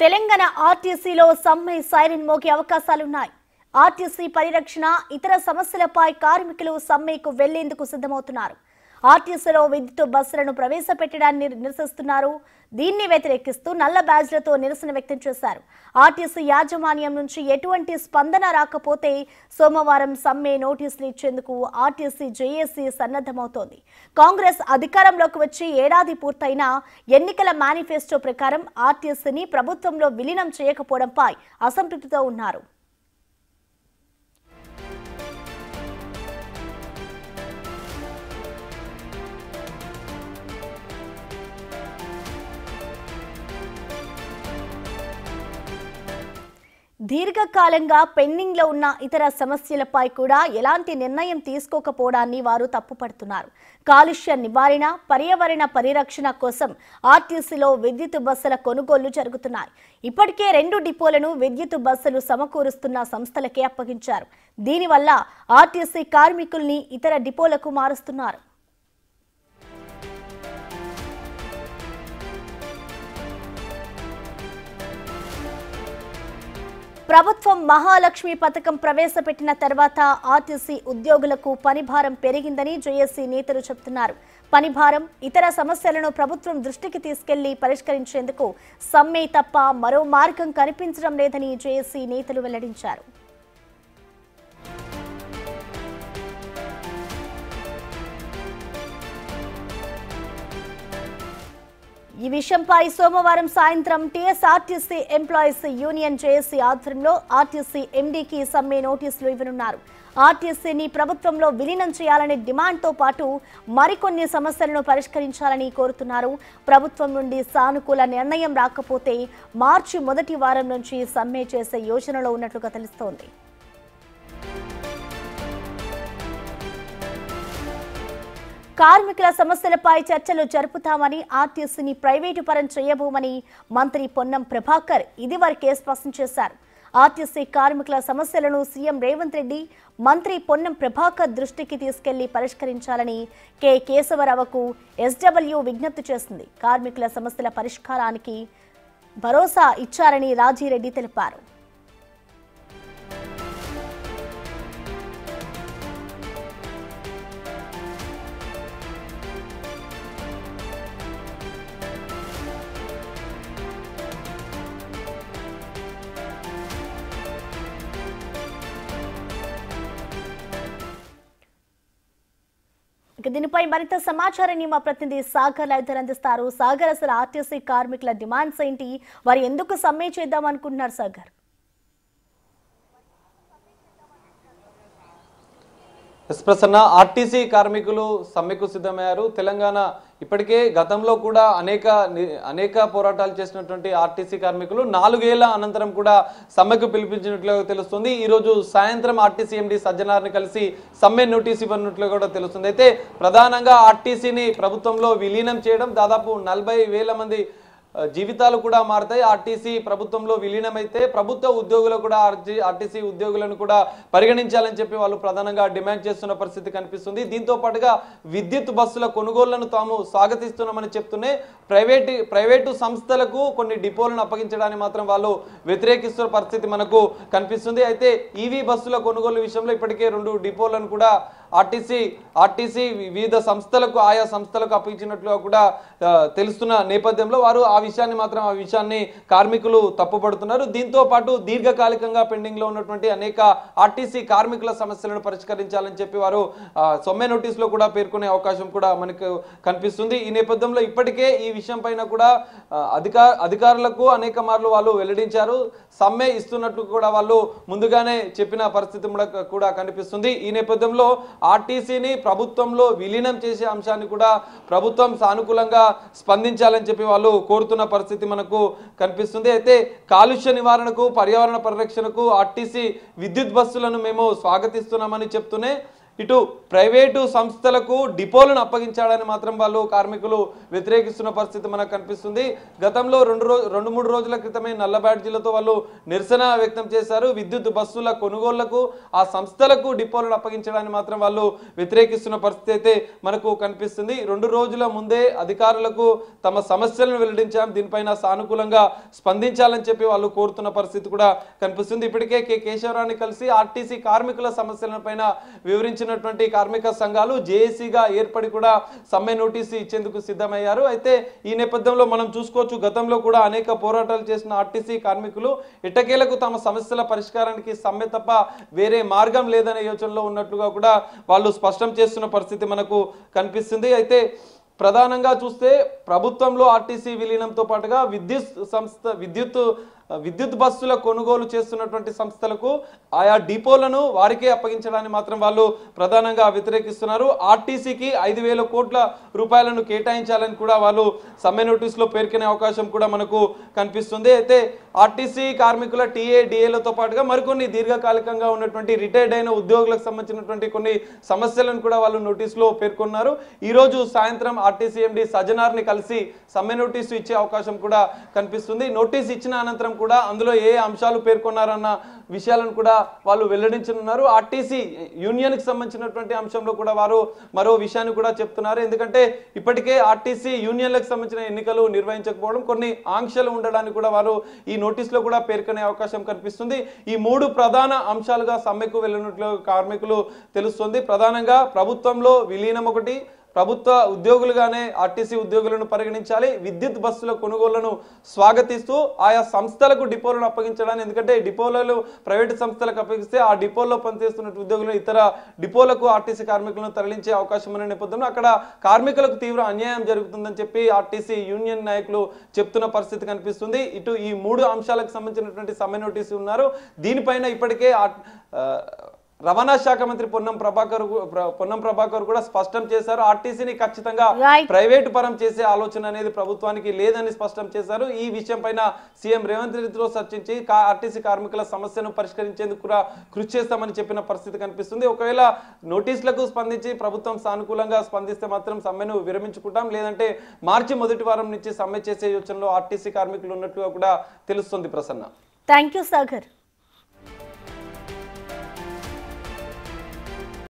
తెలంగాణ ఆర్టీసీలో సమ్మె సైరన్ మోగే అవకాశాలున్నాయి. ఆర్టీసీ పరిరక్షణ ఇతర సమస్యలపై కార్మికులు సమ్మెకు వెళ్లేందుకు సిద్ధమవుతున్నారు. ఆర్టీసీలో విద్యుత్ బస్సులను ప్రవేశపెట్టడాన్ని నిరసిస్తున్నారు. దీన్ని వ్యతిరేకిస్తూ నల్ల బ్యాజ్లతో నిరసన వ్యక్తం చేశారు. ఆర్టీసీ యాజమాన్యం నుంచి ఎటువంటి స్పందన రాకపోతే సోమవారం సమ్మె నోటీసులు ఇచ్చేందుకు ఆర్టీసీ జేఏసీ సన్నద్ధమవుతోంది. కాంగ్రెస్ అధికారంలోకి వచ్చి ఏడాది పూర్తయినా ఎన్నికల మేనిఫెస్టో ప్రకారం ఆర్టీసీని ప్రభుత్వంలో విలీనం చేయకపోవడంపై అసంతృప్తితో ఉన్నారు. దీర్ఘకాలంగా పెండింగ్ లో ఉన్న ఇతర సమస్యలపై కూడా ఎలాంటి నిర్ణయం తీసుకోకపోవడాన్ని వారు తప్పుపడుతున్నారు. కాలుష్య నివారణ, పర్యావరణ పరిరక్షణ కోసం ఆర్టీసీలో విద్యుత్ బస్సుల కొనుగోళ్లు జరుగుతున్నాయి. ఇప్పటికే 2 డిపోలను విద్యుత్ బస్సులు సమకూరుస్తున్న సంస్థలకే అప్పగించారు. దీనివల్ల ఆర్టీసీ కార్మికుల్ని ఇతర డిపోలకు మారుస్తున్నారు. ప్రభుత్వం మహాలక్ష్మి పథకం ప్రవేశపెట్టిన తర్వాత ఆర్టీసీ ఉద్యోగులకు పనిభారం పెరిగిందని జేఏసీ నేతలు చెబుతున్నారు. పనిభారం, ఇతర సమస్యలను ప్రభుత్వం దృష్టికి తీసుకెళ్లి పరిష్కరించేందుకు సమ్మె తప్ప మరో మార్గం కనిపించడం లేదని జేఏసీ నేతలు వెల్లడించారు. ఈ విషయంపై సోమవారం సాయంత్రం టీఎస్ఆర్టీసీ ఎంప్లాయీస్ యూనియన్ జేఏసీ ఆధ్వర్యంలో ఆర్టీసీ ఎండీకి సమ్మె నోటీసులు ఇవ్వనున్నారు. ఆర్టీసీని ప్రభుత్వంలో విలీనం చేయాలనే డిమాండ్తో పాటు మరికొన్ని సమస్యలను పరిష్కరించాలని కోరుతున్నారు. ప్రభుత్వం నుండి సానుకూల నిర్ణయం రాకపోతే మార్చి మొదటి వారం నుంచి సమ్మె చేసే యోచనలో ఉన్నట్లుగా తెలుస్తోంది. కార్మికుల సమస్యలపై చర్చలు జరుపుతామని, ఆర్టీసీని ప్రైవేటు పరం చేయబోమని మంత్రి పొన్నం ప్రభాకర్ ఇదివరకే స్పష్టం చేశారు. ఆర్టీసీ కార్మికుల సమస్యలను సీఎం రేవంత్ రెడ్డి, మంత్రి పొన్నం ప్రభాకర్ దృష్టికి తీసుకెళ్లి పరిష్కరించాలని కె కేశవరావుకు ఎస్డబ్ల్యూ విజ్ఞప్తి చేసింది. కార్మికుల సమస్యల పరిష్కారానికి భరోసా ఇచ్చారని రాజిరెడ్డి తెలిపారు. దీనిపై మరింత సమాచారాన్ని మా ప్రతినిధి సాగర్ లైవ్ అందిస్తారు. సాగర్, అసలు ఆర్టీసీ కార్మికుల డిమాండ్స్ ఏంటి? వారు ఎందుకు సమ్మె చేద్దాం అనుకుంటున్నారు? సాగర్, ప్రసన్న, ఆర్టీసీ కార్మికులు సమ్మెకు సిద్ధమయ్యారు. తెలంగాణ ఇప్పటికే గతంలో కూడా అనేక పోరాటాలు చేసినటువంటి ఆర్టీసీ కార్మికులు 4 ఏళ్ల అనంతరం కూడా సమ్మెకు పిలిపించినట్లుగా తెలుస్తుంది. ఈ రోజు సాయంత్రం ఆర్టీసీ ఎండీ సజ్జనార్ని కలిసి సమ్మె నోటీస్ ఇవ్వనున్నట్లుగా కూడా తెలుస్తుంది. అయితే ప్రధానంగా ఆర్టీసీని ప్రభుత్వంలో విలీనం చేయడం, దాదాపు 40,000 మంది జీవితాలు కూడా మారుతాయి. ఆర్టీసీ ప్రభుత్వంలో విలీనమైతే ప్రభుత్వ ఉద్యోగులు కూడా ఆర్టీసీ ఉద్యోగులను కూడా పరిగణించాలని చెప్పి వాళ్ళు ప్రధానంగా డిమాండ్ చేస్తున్న పరిస్థితి కనిపిస్తుంది. దీంతో పాటుగా విద్యుత్ బస్సుల కొనుగోళ్లను తాము స్వాగతిస్తున్నామని చెప్తూనే ప్రైవేటు సంస్థలకు కొన్ని డిపోలను అప్పగించడానికి మాత్రం వాళ్ళు వ్యతిరేకిస్తున్న పరిస్థితి మనకు కనిపిస్తుంది. అయితే ఈవీ బస్సుల కొనుగోలు విషయంలో ఇప్పటికే 2 డిపోలను కూడా ఆర్టీసీ వివిధ సంస్థలకు, ఆయా సంస్థలకు అప్పగించినట్లుగా కూడా తెలుస్తున్న నేపథ్యంలో వారు ఆ విషయాన్ని కార్మికులు తప్పుపడుతున్నారు. దీంతో పాటు దీర్ఘకాలికంగా పెండింగ్ లో ఉన్నటువంటి అనేక ఆర్టీసీ కార్మికుల సమస్యలను పరిష్కరించాలని చెప్పి వారు సమ్మె నోటీసులో కూడా పేర్కొనే అవకాశం కూడా మనకు కనిపిస్తుంది. ఈ నేపథ్యంలో ఇప్పటికే ఈ విషయం పైన కూడా అధికారులకు అనేక మార్లు వాళ్ళు వెల్లడించారు. సమ్మె ఇస్తున్నట్లు కూడా వాళ్ళు ముందుగానే చెప్పిన పరిస్థితి కూడా కనిపిస్తుంది. ఈ నేపథ్యంలో ఆర్టీసీని ప్రభుత్వంలో విలీనం చేసే అంశాన్ని కూడా ప్రభుత్వం సానుకూలంగా స్పందించాలని చెప్పి వాళ్ళు కోరుతున్న పరిస్థితి మనకు కనిపిస్తుంది. అయితే కాలుష్య నివారణకు, పర్యావరణ పరిరక్షణకు ఆర్టీసీ విద్యుత్ బస్సులను మేము స్వాగతిస్తున్నామని చెప్తూనే ఇటు ప్రైవేటు సంస్థలకు డిపోలను అప్పగించాలని మాత్రం వాళ్ళు కార్మికులు వ్యతిరేకిస్తున్న పరిస్థితి మనకు కనిపిస్తుంది. గతంలో రెండు మూడు రోజుల క్రితమే నల్ల బ్యాడ్జీలతో వాళ్ళు నిరసన వ్యక్తం చేశారు. విద్యుత్ బస్సుల కొనుగోళ్లకు ఆ సంస్థలకు డిపోలను అప్పగించడాన్ని మాత్రం వాళ్ళు వ్యతిరేకిస్తున్న పరిస్థితి అయితే మనకు కనిపిస్తుంది. 2 రోజుల ముందే అధికారులకు తమ సమస్యలను వెల్లడించాం, దీనిపైన సానుకూలంగా స్పందించాలని చెప్పి వాళ్ళు కోరుతున్న పరిస్థితి కూడా కనిపిస్తుంది. ఇప్పటికే కేశవరావుని కలిసి ఆర్టీసీ కార్మికుల సమస్యలపైన వివరించినటువంటి కార్మిక సంఘాలు జేఏసీగా ఏర్పడి కూడా సమ్మె నోటీసు ఇచ్చేందుకు సిద్ధమయ్యారు. అయితే ఈ నేపథ్యంలో మనం చూసుకోవచ్చు, గతంలో కూడా అనేక పోరాటాలు చేసిన ఆర్టీసీ కార్మికులు ఎట్టకేలకు తమ సమస్యల పరిష్కారానికి సమ్మె తప్ప వేరే మార్గం లేదనే యోచనలో ఉన్నట్లుగా కూడా వాళ్ళు స్పష్టం చేస్తున్న పరిస్థితి మనకు కనిపిస్తుంది. అయితే ప్రధానంగా చూస్తే ప్రభుత్వంలో ఆర్టీసీ విలీనంతో పాటుగా విద్యుత్ బస్సుల కొనుగోలు చేస్తున్నటువంటి సంస్థలకు ఆయా డిపోలను వారికే అప్పగించడాన్ని మాత్రం వాళ్ళు ప్రధానంగా వ్యతిరేకిస్తున్నారు. ఆర్టీసీకి 5,000 కోట్ల రూపాయలను కేటాయించాలని కూడా వాళ్ళు సమ్మె నోటీసులో పేర్కొనే అవకాశం కూడా మనకు కనిపిస్తుంది. అయితే ఆర్టీసీ కార్మికుల టీఏ-డిఏలతో పాటుగా మరికొన్ని దీర్ఘకాలికంగా ఉన్నటువంటి రిటైర్డ్ అయిన ఉద్యోగులకు సంబంధించినటువంటి కొన్ని సమస్యలను కూడా వాళ్ళు నోటీసులో పేర్కొన్నారు. ఈ రోజు సాయంత్రం ఆర్టీసీ ఎండీ సజ్జనార్ని కలిసి సమ్మె నోటీసు ఇచ్చే అవకాశం కూడా కనిపిస్తుంది. నోటీసు ఇచ్చిన అనంతరం కూడా అందులో ఏ అంశాలు పేర్కొన్నారన్న విషయాలను కూడా వాళ్ళు వెల్లడించనున్నారు. ఆర్టీసీ యూనియన్కి సంబంధించినటువంటి అంశంలో కూడా వారు మరో విషయాన్ని కూడా చెప్తున్నారు. ఎందుకంటే ఇప్పటికే ఆర్టీసీ యూనియన్లకు సంబంధించిన ఎన్నికలు నిర్వహించకపోవడం, కొన్ని ఆంక్షలు ఉండడానికి కూడా వారు ఈ నోటీసులో కూడా పేర్కొనే అవకాశం కనిపిస్తుంది. ఈ 3 ప్రధాన అంశాలుగా సమ్మెకు వెళ్ళినట్లు కార్మికులు తెలుస్తుంది. ప్రధానంగా ప్రభుత్వంలో విలీనం ఒకటి, ప్రభుత్వ ఉద్యోగులుగానే ఆర్టీసీ ఉద్యోగులను పరిగణించాలి, విద్యుత్ బస్సుల కొనుగోళ్లను స్వాగతిస్తూ ఆయా సంస్థలకు డిపోలను అప్పగించడానికి, ఎందుకంటే డిపోలలో ప్రైవేటు సంస్థలకు అప్పగిస్తే ఆ డిపోల్లో పనిచేస్తున్న ఉద్యోగులను ఇతర డిపోలకు ఆర్టీసీ కార్మికులను తరలించే అవకాశం ఉన్న నేపథ్యంలో అక్కడ కార్మికులకు తీవ్ర అన్యాయం జరుగుతుందని చెప్పి ఆర్టీసీ యూనియన్ నాయకులు చెప్తున్న పరిస్థితి కనిపిస్తుంది. ఇటు ఈ 3 అంశాలకు సంబంధించినటువంటి సమ్మె నోటీసు ఉన్నారు. దీనిపైన ఇప్పటికే రవాణా శాఖ మంత్రి పొన్నం ప్రభాకర్ కూడా స్పష్టం చేశారు. ఆర్టీసీని ఖచ్చితంగా ప్రైవేటు పరం చేసే ఆలోచన అనేది ప్రభుత్వానికి లేదని స్పష్టం చేశారు. ఈ విషయం పైన సీఎం రేవంత్ రెడ్డితో చర్చించి ఆర్టీసీ కార్మికుల సమస్యను పరిష్కరించేందుకు కూడా కృషి చేస్తామని చెప్పిన పరిస్థితి కనిపిస్తుంది. ఒకవేళ నోటీసులకు స్పందించి ప్రభుత్వం సానుకూలంగా స్పందిస్తే మాత్రం సమ్మెను విరమించుకుంటాం, లేదంటే మార్చి మొదటి వారం నుంచి సమ్మె చేసే యోచనలో ఆర్టీసీ కార్మికులు ఉన్నట్టుగా కూడా తెలుస్తుంది. Prasanna, thank you Sagar.